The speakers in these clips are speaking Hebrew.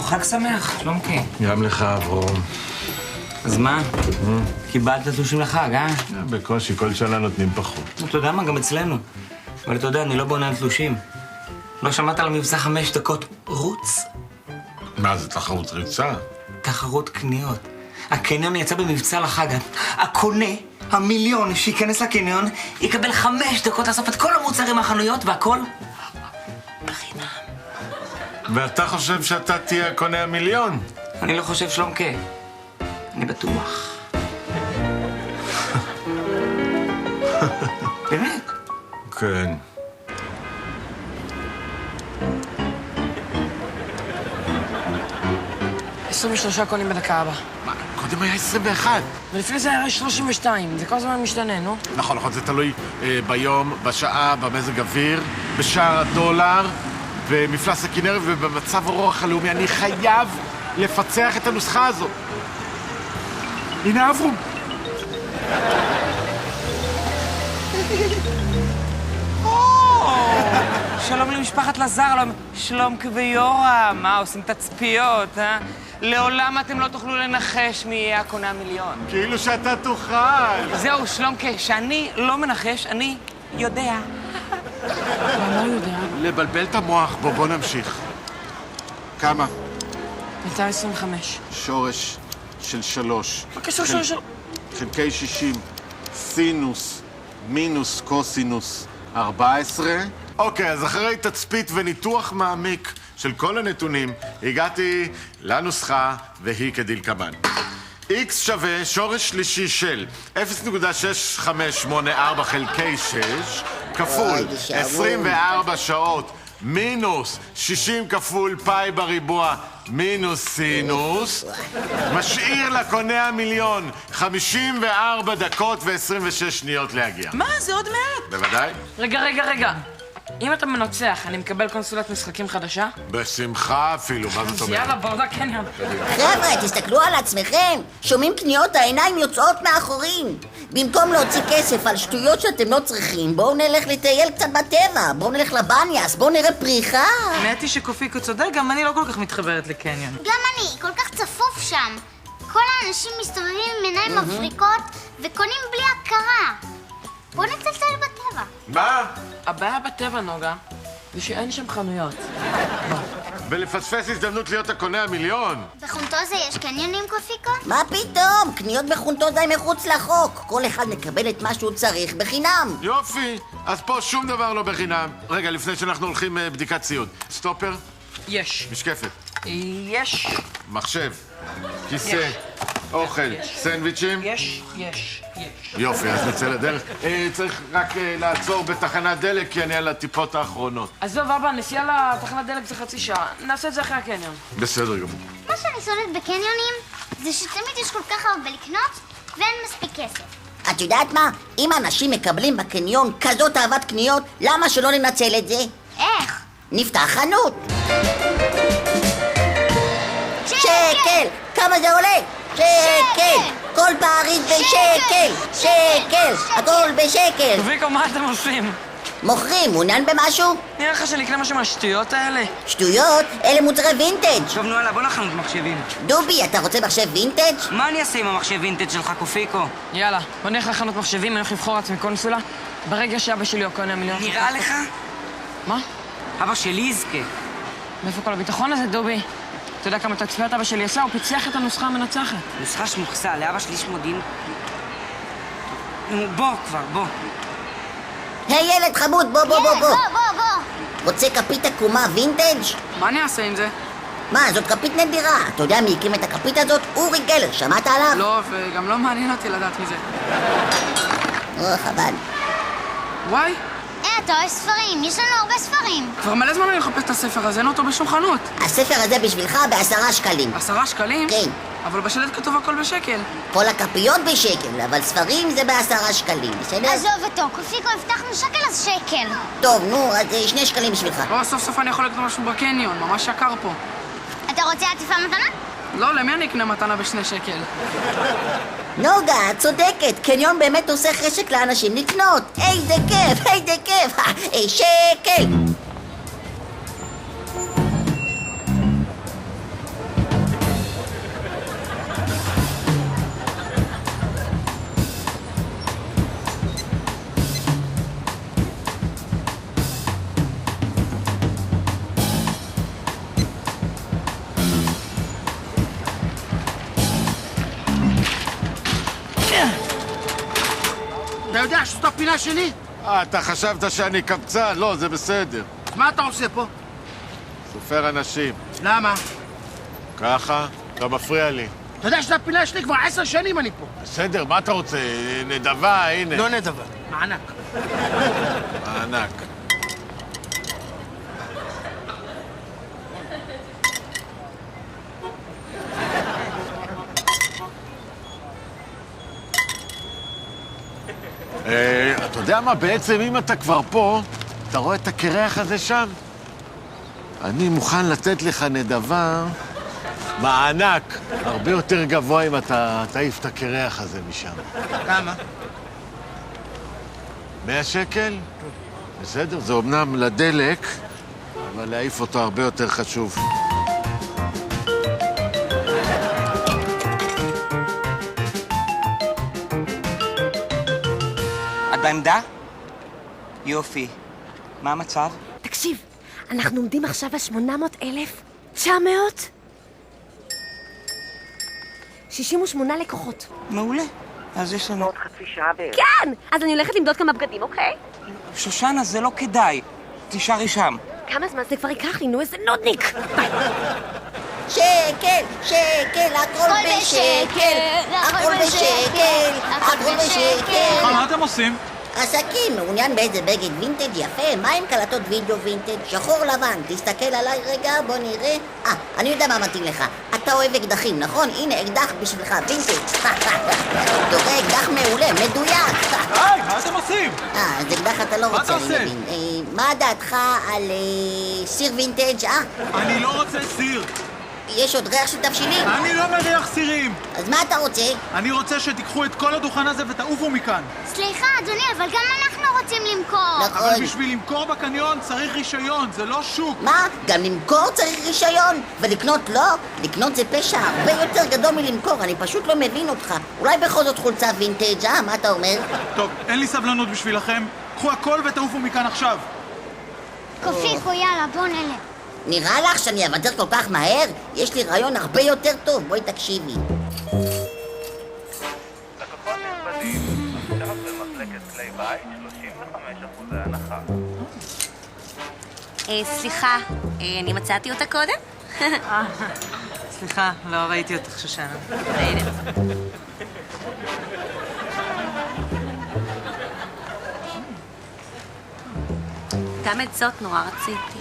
חג שמח, שלומקה. גם לך, אברום. אז מה? קיבלת תלושים לחג, אה? בקושי, כל שנה נותנים פחות. אתה יודע מה? גם אצלנו. אבל אתה יודע, אני לא בונה על תלושים. לא שמעת על המבצע 5 דקות רוץ? מה, זה תחרות ריצה? תחרות קניות. הקניון יצא במבצע לחג. הקונה, המיליון שייכנס לקניון, יקבל 5 דקות לאסוף את כל המוצרים מהחנויות, והכל בחינם. ואתה חושב שאתה תהיה הקונה המיליון? אני לא חושב, שלומקה. אני בטוח. באמת? כן. קונים בדקה הבאה. מה? קודם היה 21. ולפני זה היה 32. זה כל הזמן משתנה, נו. נכון, זה תלוי ביום, בשעה, במזג אוויר, בשער הדולר, במפלס הכנרת ובמצב הרוח הלאומי. אני חייב לפצח את הנוסחה הזו. הנה אברום. שלום למשפחת לזר, שלומקה ויורם. מה, עושים תצפיות, אה? לעולם אתם לא תוכלו לנחש מי יהיה הקונה המיליון. כאילו שאתה תוכל. זהו, שלומקה, שאני לא מנחש, אני יודע. מה יודע? לבלבל את המוח, בוא נמשיך. כמה? 225. שורש של 3. מה קשור שורש של... חלקי 60. סינוס, מינוס קוסינוס 14. אוקיי, אז אחרי תצפית וניתוח מעמיק של כל הנתונים, הגעתי לנוסחה, והיא כדלקמן. x שווה שורש שלישי של 0.6584 חלקי 6 כפול 24 שעות מינוס 60 כפול פאי בריבוע מינוס סינוס, משאיר לקונה המיליון 54 דקות ו-26 שניות להגיע. מה? זה עוד מעט. בוודאי. רגע. אם אתה מנצח, אני מקבל קונסולת משחקים חדשה? בשמחה אפילו, מה זאת אומרת? יאללה, בואו לקניון. חבר'ה, תסתכלו על עצמכם. שומעים קניות, העיניים יוצאות מאחורים. במקום להוציא כסף על שטויות שאתם לא צריכים, בואו נלך לטייל קצת בטבע, בואו נלך לבניאס, בואו נראה פריחה. האמת היא שקופיקו צודק, גם אני לא כל כך מתחברת לקניון. גם אני, כל כך צפוף שם. כל האנשים מסתובבים עם עיניים מבריקות וקונים בלי הכרה. בואו נצלצל בטבע. מה? הבעיה בטבע, נוגה, זה שאין שם חנויות. ולפספס הזדמנות להיות הקונה המיליון. בחונטוזה יש קניונים, קופיקו? מה פתאום? קניות בחונטוזה הם מחוץ לחוק. כל אחד מקבל את מה שהוא צריך בחינם. יופי, אז פה שום דבר לא בחינם. רגע, לפני שאנחנו הולכים בדיקת ציוד. סטופר? יש. משקפת? יש. מחשב? כיסא? אוכל? סנדוויצ'ים? יש. יופי, אז נצא לדרך. צריך רק לעצור בתחנת דלק, כי אני על הטיפות האחרונות. עזוב, אבא, נסיעה לתחנת דלק זה חצי שעה. נעשה את זה אחרי הקניון. בסדר גמור. מה שאני שונאת בקניונים זה שתמיד יש כל כך הרבה לקנות ואין מספיק כסף. את יודעת מה? אם אנשים מקבלים בקניון כזאת אהבת קניות, למה שלא ננצל את זה? איך? נפתח חנות. שקל! כמה זה עולה? שקל! כל פריט בשקל! שקל! הכל בשקל! קופיקו, מה אתם עושים? מוכרים, מעוניין במשהו? נראה לך שנקנה משהו מהשטויות האלה? שטויות? אלה מוצרי וינטג'. טוב, נו, בוא לחנות מחשבים. דובי, אתה רוצה מחשב וינטג'? מה אני אעשה עם המחשב וינטג' שלך, קופיקו? יאללה, בוא נלך לחנות מחשבים, אני הולך לבחור לעצמי קונסולה. ברגע שאבא שלי הוא הקונה המיליון. נראה לך? מה? אבא שלי יזכה. מאיפה כל הביטחון הזה, דובי? אתה יודע כמה תצפיות אבא שלי עשה? הוא פיצח את הנוסחה המנצחת. נוסחה שמוכסה, לאבא שלי יש מודיעין. בוא כבר, בוא. היי ילד חמוד, בוא. בוא. רוצה כפית עקומה וינטג'? מה אני אעשה עם זה? מה, זאת כפית נדירה. אתה יודע מי הקים את הכפית הזאת? אורי גלר, שמעת עליו? לא, וגם לא מעניין אותי לדעת מי זה. חבל. וואי, אתה אוהב ספרים, יש לנו הרבה ספרים. כבר מלא זמן אני מחפש את הספר הזה, אין אותו בשום חנות. הספר הזה בשבילך ב10 שקלים. 10 שקלים? כן. אבל בשלט כתוב הכל בשקל. כל הכפיות בשקל, אבל ספרים זה ב10 שקלים, בסדר? עזוב אותו, קופיקו, הבטחנו שקל אז שקל. טוב, נו, אז 2 שקלים בשבילך. סוף סוף אני יכול לקנות משהו בקניון, ממש יקר פה. אתה רוצה עטיפה מתנה? לא, למי אני אקנה מתנה ב2 שקל? נוגה, את צודקת, קניון באמת עושה חשק לאנשים לקנות. איזה כיף, איזה כיף. שקל. אתה יודע שזאת הפינה שלי? אתה חשבת שאני קבצן? לא, זה בסדר. מה אתה עושה פה? סופר אנשים. למה? ככה? אתה מפריע לי. אתה יודע שזאת הפינה שלי כבר 10 שנים אני פה. בסדר, מה אתה רוצה? נדבה, הנה. לא נדבה, מענק. מענק. אתה יודע מה? בעצם אם אתה כבר פה, אתה רואה את הקרח הזה שם? אני מוכן לתת לך נדבה, מענק, הרבה יותר גבוה אם אתה תעיף את הקרח הזה משם. כמה? 100 שקל? בסדר, זה אומנם לדלק, אבל להעיף אותו הרבה יותר חשוב. את בעמדה? יופי. מה המצב? תקשיב, אנחנו עומדים עכשיו על 800,900? 68 לקוחות. מעולה. אז יש לנו... כן! אז אני הולכת למדוד כמה בגדים, אוקיי? שושנה, זה לא כדאי. תישארי שם. כמה זמן זה כבר ייקח לי? נו, איזה נודניק! ביי. שקל, שקל, הכל בשקל, הכל בשקל, הכל בשקל. מה אתם עושים? עסקים, מעוניין באיזה בגד וינטג' יפה? מה עם קלטות וידאו וינטג'? שחור לבן, תסתכל עליי רגע, בוא נראה. אני יודע מה מתאים לך. אתה אוהב אקדחים, נכון? הנה, אקדח בשבילך, וינטג'. אתה רואה אקדח מעולה, מדויק. היי, מה אתם עושים? אז אקדח אתה לא מה רוצה, אתה אני עושה? מבין. מה דעתך על סיר וינטג'? אני לא רוצה סיר. יש עוד ריח של תבשילים? אני לא מריח סירים. אז מה אתה רוצה? אני רוצה שתיקחו את כל הדוכן הזה ותעופו מכאן. סליחה, אדוני, אבל גם אנחנו רוצים למכור. נכון. אבל בשביל למכור בקניון צריך רישיון, זה לא שוק. מה? גם למכור צריך רישיון? ולקנות לא? לקנות זה פשע הרבה יותר גדול מלמכור, אני פשוט לא מבין אותך. אולי בכל זאת חולצה וינטג', מה אתה אומר? טוב, אין לי סבלנות בשבילכם. קחו הכל ותעופו מכאן עכשיו. קופיקו, יאללה, בוא נלך. נראה לך שאני אוותר כל כך מהר? יש לי רעיון הרבה יותר טוב, בואי תקשיבי. לקוחות נכבדים, עכשיו במחלקת כלי בית 35% הנחה. סליחה, אני מצאתי אותה קודם? סליחה, לא ראיתי אותך, שושנה. גם את זאת נורא רציתי.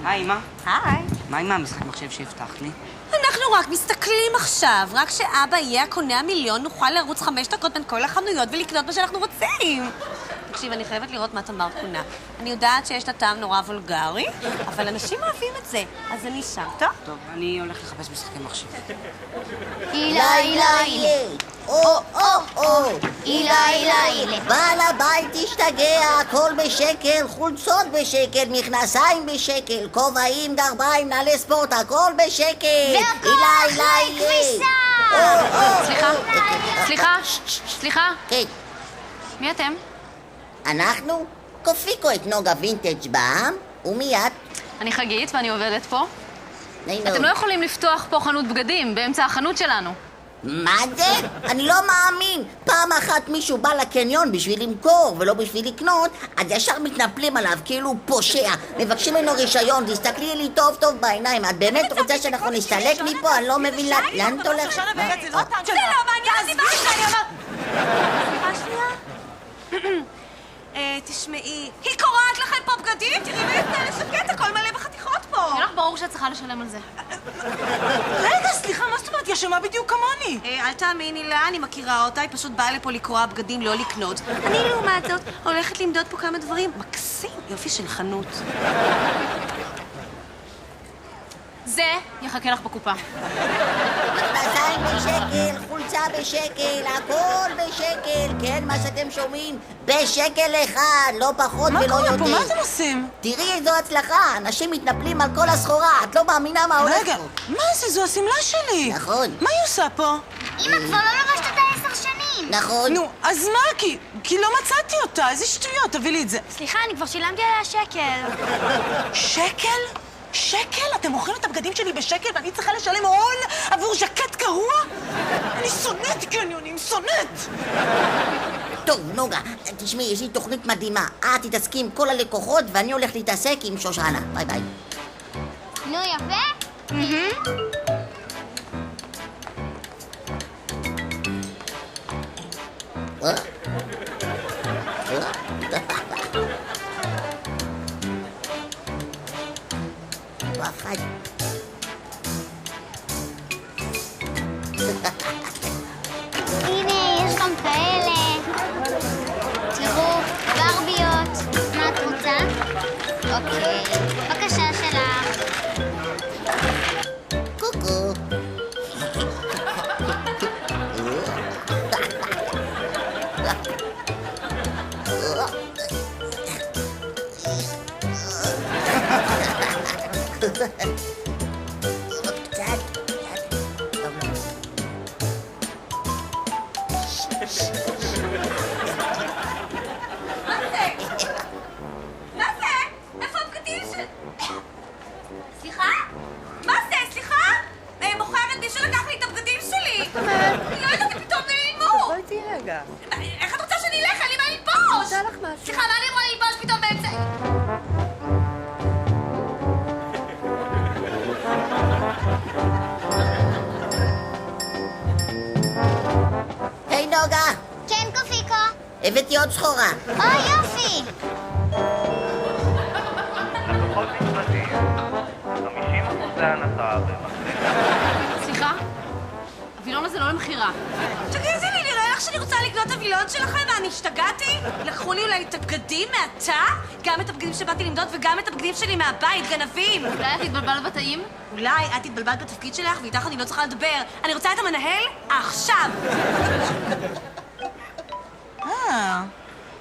היי, אמא. היי. מה עם המשחק מחשב שהבטחת לי? אנחנו רק מסתכלים עכשיו. רק כשאבא יהיה הקונה המיליון נוכל לרוץ 5 דקות בין כל החנויות ולקנות מה שאנחנו רוצים. תקשיב, אני חייבת לראות מה תמר קונה. אני יודעת שיש לה טעם נורא וולגרי, אבל אנשים אוהבים את זה. אז אני שם, טוב? טוב, אני הולך לחפש משחקי מחשב. אילה, אילה, אילה. או, אילה, אילה, אילה. בעל הבית השתגע, הכל בשקל, חולצות בשקל, מכנסיים בשקל, כובעים, גרביים, נעלי ספורט, הכל בשקל. והכל אחרי כביסה. סליחה, כן, מי אתם? אנחנו קופיקו את נוגה וינטג' בעם, ומיד. אני חגית ואני עובדת פה. נעים אתם מאוד. לא יכולים לפתוח פה חנות בגדים באמצע החנות שלנו. מה זה? אני לא מאמין. פעם אחת מישהו בא לקניון בשביל למכור ולא בשביל לקנות, אז ישר מתנפלים עליו כאילו הוא פושע. מבקשים ממנו רישיון, תסתכלי לי טוב טוב בעיניים. את באמת רוצה שאנחנו נסתלק מפה? אני לא מבין לאן את הולכת. זה לא מעניין אותי מה שאני אומרת. סליחה שנייה. תשמעי, היא קוראת לכם פה בגדים? תראי מה יצא לשקט, הכל מלא בחתיכות פה. נראה לך ברור שאת צריכה לשלם על זה. רגע, סליחה, מה זאת אומרת? היא אשמה בדיוק כמוני. אל תאמיני לה, אני מכירה אותה, היא פשוט באה לפה לקרוע בגדים, לא לקנות. אני לעומת זאת הולכת למדוד פה כמה דברים. מקסים, יופי של חנות. זה יחכה לך בקופה. מכנסיים בשקל, חולצה בשקל, הכל בשקל, כן, מה שאתם שומעים? בשקל אחד, לא פחות ולא יותר. מה קורה פה? מה אתם עושים? תראי איזו הצלחה, אנשים מתנפלים על כל הסחורה, את לא מאמינה מה הולך רגע, פה. מה זה? זו השמלה שלי. נכון. מה היא עושה פה? אמא כבר לא לבשת את 10 שנים. נכון. נו, אז מה? כי לא מצאתי אותה, איזה שטויות, תביא לי את זה. סליחה, אני כבר שילמתי עליה שקל. שקל? שקל? אתם מוכרים את הבגדים שלי בשקל ואני צריכה לשלם הון עבור ז'קט גרוע? אני שונאת קניונים, שונאת! טוב, נוגה, תשמעי, יש לי תוכנית מדהימה. את תתעסקי עם כל הלקוחות ואני הולך להתעסק עם שושנה. ביי ביי. נו, יפה? וואחד. הנה, יש גם כאלה. תראו, ברביות. מה את רוצה? אוקיי, בבקשה שלך. קוקו. סליחה? מה זה? סליחה? מוכרת מישהו לקח לי את הבגדים שלי. לא יודעת, הם פתאום נעלמו. בואי תהי רגע. איך את רוצה שאני אלך? אין לי מה ללבוש. רוצה לך משהו. סליחה, מה אני אמורה ללבוש פתאום באמצע? היי נוגה, כן, קופיקו. הבאתי עוד סחורה. אוי, יופי. לקוחות נכבדים, 50% הנחה במחלקת... סליחה? הווילון הזה לא למכירה. תגידי לי, נראה לך שאני רוצה לקנות את הווילון שלכם ואני השתגעתי? לקחו לי אולי את הבגדים מהתא? גם את הבגדים שבאתי למדוד וגם את הבגדים שלי מהבית, גנבים! אולי את תתבלבל בתאים? אולי את תתבלבלת בתפקיד שלך ואיתך אני לא צריכה לדבר. אני רוצה את המנהל עכשיו!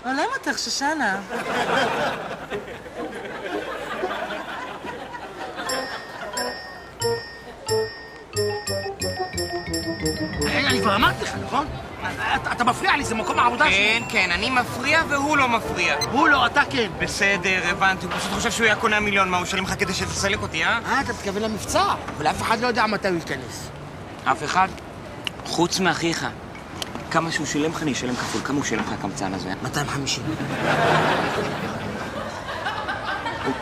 עולם אותך, שושנה. אני כבר אמרתי לך, נכון? אתה מפריע לי, זה מקום העבודה שלי. כן, כן, אני מפריע והוא לא מפריע. הוא לא, אתה כן. בסדר, הבנתי, הוא פשוט חושב שהוא היה קונה מיליון, מה, הוא ישלם לך כדי שתסלק אותי, אה? אתה מתכוון למבצע, אבל אף אחד לא יודע מתי הוא ייכנס. אף אחד? חוץ מאחיך. כמה שהוא שילם לך, אני אשלם כפול. כמה הוא שילם לך הקמצן הזה? 250. הוא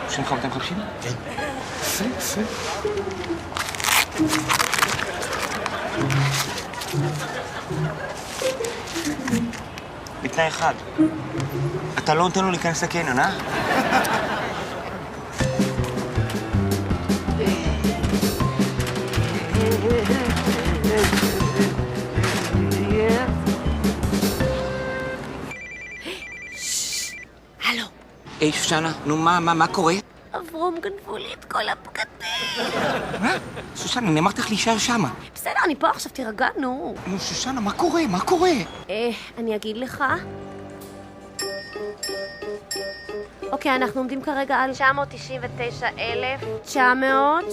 שילם לך 250? כן. יפה. בתנאי אחד, אתה לא נותן לו להיכנס לקניון, אה? הלו. היי, שושנה, נו, מה קורה? אברום גנבו לי את כל הבגדים. מה? שושנה, אני אמרתי לך להישאר שמה. בסדר, אני פה עכשיו, תירגע, נו. נו, שושנה, מה קורה? מה קורה? אני אגיד לך. אוקיי, אנחנו עומדים כרגע על 999,900.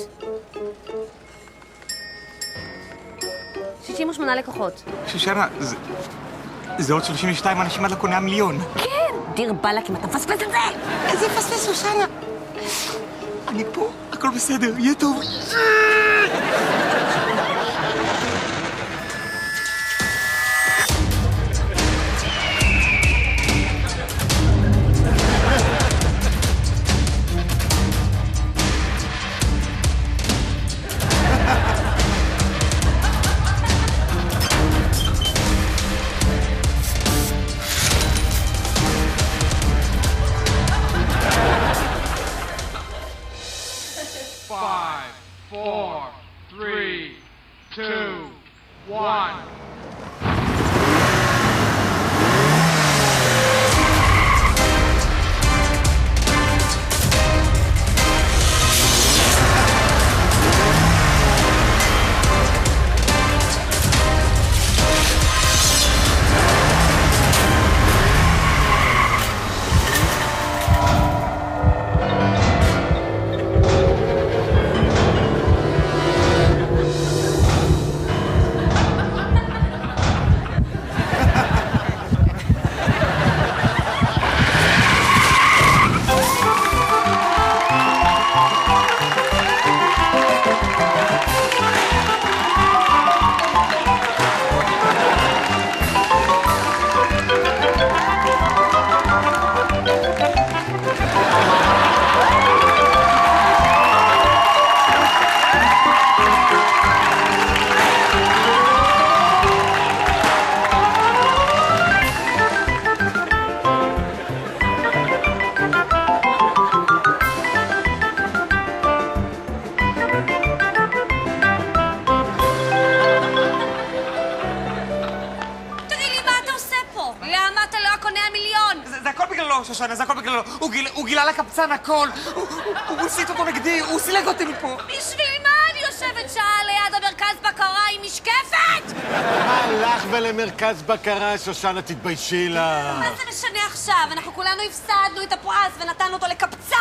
68 לקוחות. שושנה, זה עוד 32 אנשים עד לקונה המיליון. כן, דיר בלק אם אתה מפספס את זה. איזה פספס, שושנה? אני פה, הכל בסדר, יהיה טוב. שושנה, זה הכל בגללו. הוא גילה לקבצן הכל. הוא הסיט אותו נגדי, הוא סילק אותי מפה. בשביל מה אני יושבת שעה ליד המרכז בקרה עם משקפת? הלך ולמרכז בקרה, שושנה, תתביישי לה. מה זה משנה עכשיו? אנחנו כולנו הפסדנו את הפרס ונתנו אותו לקבצן!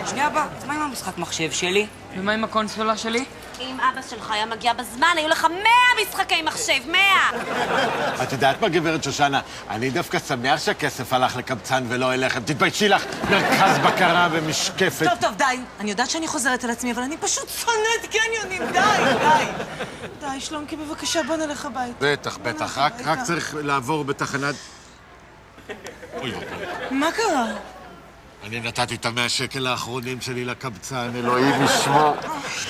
שנייה הבא, אז מה עם המשחק מחשב שלי? ומה עם הקונסולה שלי? אם אבא שלך היה מגיע בזמן, היו לך 100 משחקי מחשב, 100! את יודעת מה, גברת שושנה? אני דווקא שמח שהכסף הלך לקבצן ולא אליכם. תתביישי לך, מרכז בקרה ומשקפת. טוב, די. אני יודעת שאני חוזרת על עצמי, אבל אני פשוט שונאת קניונים. די. די, שלומקי, בבקשה, בוא נלך הביתה. בטח. רק צריך לעבור בתחנת... אוי ואבוי. מה קרה? אני נתתי את 100 שקל האחרונים שלי לקבצן, אלוהים ישמור.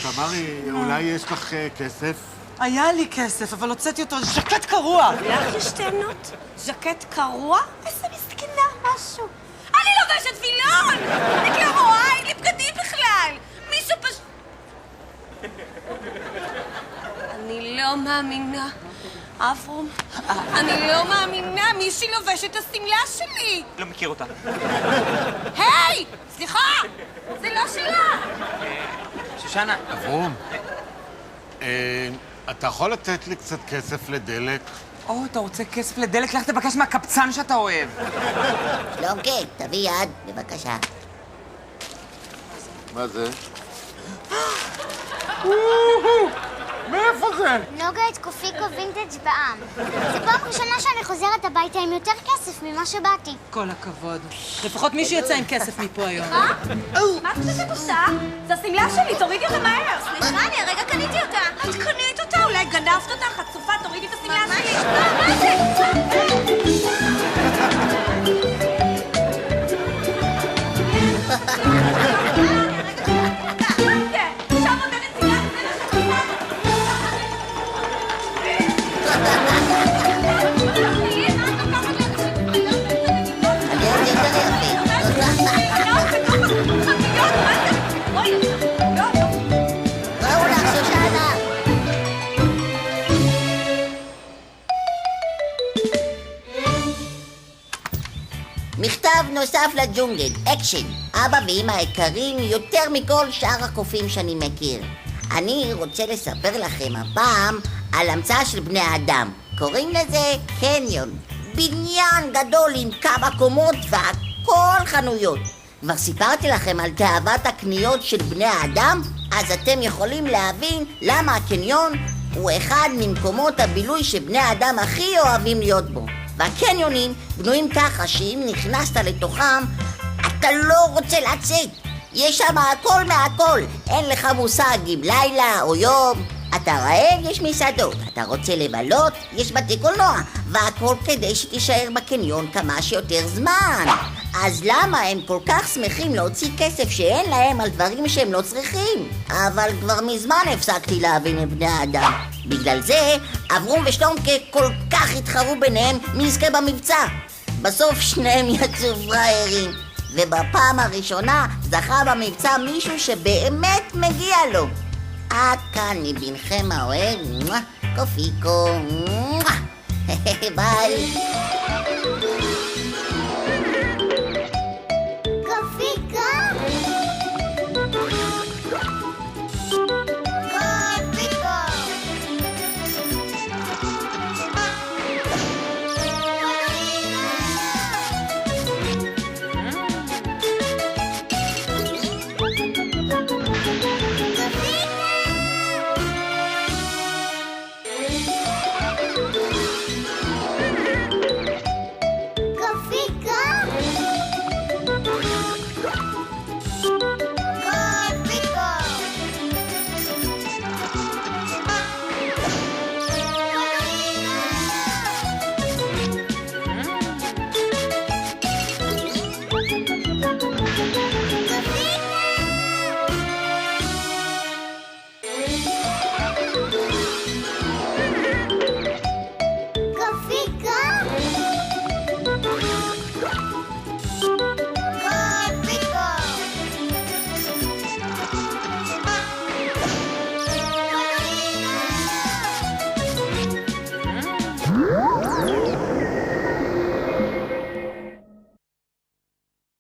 תמרי, אולי יש לך כסף? היה לי כסף, אבל הוצאתי אותו, ז'קט קרוע. לך יש טענות? ז'קט קרוע? איזה מסכנה, משהו. אני לובשת וילון! אני כאילו רואה, אין לי בגדים בכלל! מישהו אני לא מאמינה. אברום, אני לא מאמינה, מישהי לובשת את השמלה שלי! לא מכיר אותה. היי! סליחה! זה לא שלה! שושנה. אברום, אתה יכול לתת לי קצת כסף לדלק? אתה רוצה כסף לדלק? לך תבקש מהקבצן שאתה אוהב. שלומקי, תביא יד, בבקשה. מה זה? מאיפה זה? נוגה את קופיקו וינטג' בעם. זו פעם ראשונה שאני חוזרת הביתה עם יותר כסף ממה שבאתי. כל הכבוד. לפחות מישהו יצא עם כסף מפה היום. מה? מה את חושבת עושה? זה השמלה שלי, תורידי אותה מהר. סליחה, אני הרגע קניתי אותה. את קנית אותה? אולי גנבת אותה? חצופה, תורידי את השמלה שלי. מה זה? מכתב נוסף לג'ונגל, אקשן. אבא ואמא היקרים יותר מכל שאר הקופים שאני מכיר. אני רוצה לספר לכם הפעם על המצאה של בני אדם. קוראים לזה קניון. בניין גדול עם כמה קומות והכל חנויות. כבר סיפרתי לכם על תאוות הקניות של בני האדם, אז אתם יכולים להבין למה הקניון הוא אחד ממקומות הבילוי שבני האדם הכי אוהבים להיות בו. והקניונים בנויים ככה שאם נכנסת לתוכם אתה לא רוצה לצאת. יש שם הכל מהכל, אין לך מושג אם לילה או יום. אתה רעב, יש מסעדות, אתה רוצה לבלות, יש בתי קולנוע, והכל כדי שתישאר בקניון כמה שיותר זמן. אז למה הם כל כך שמחים להוציא כסף שאין להם על דברים שהם לא צריכים? אבל כבר מזמן הפסקתי להבין את בני האדם. בגלל זה אברום ושלומקה כל כך התחרו ביניהם מי יזכה במבצע. בסוף שניהם יצאו פראיירים, ובפעם הראשונה זכה במבצע מישהו שבאמת מגיע לו. עד כאן מבנכם האוהב, קופיקו. ביי.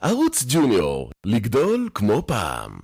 ערוץ ג'וניור, לגדול כמו פעם.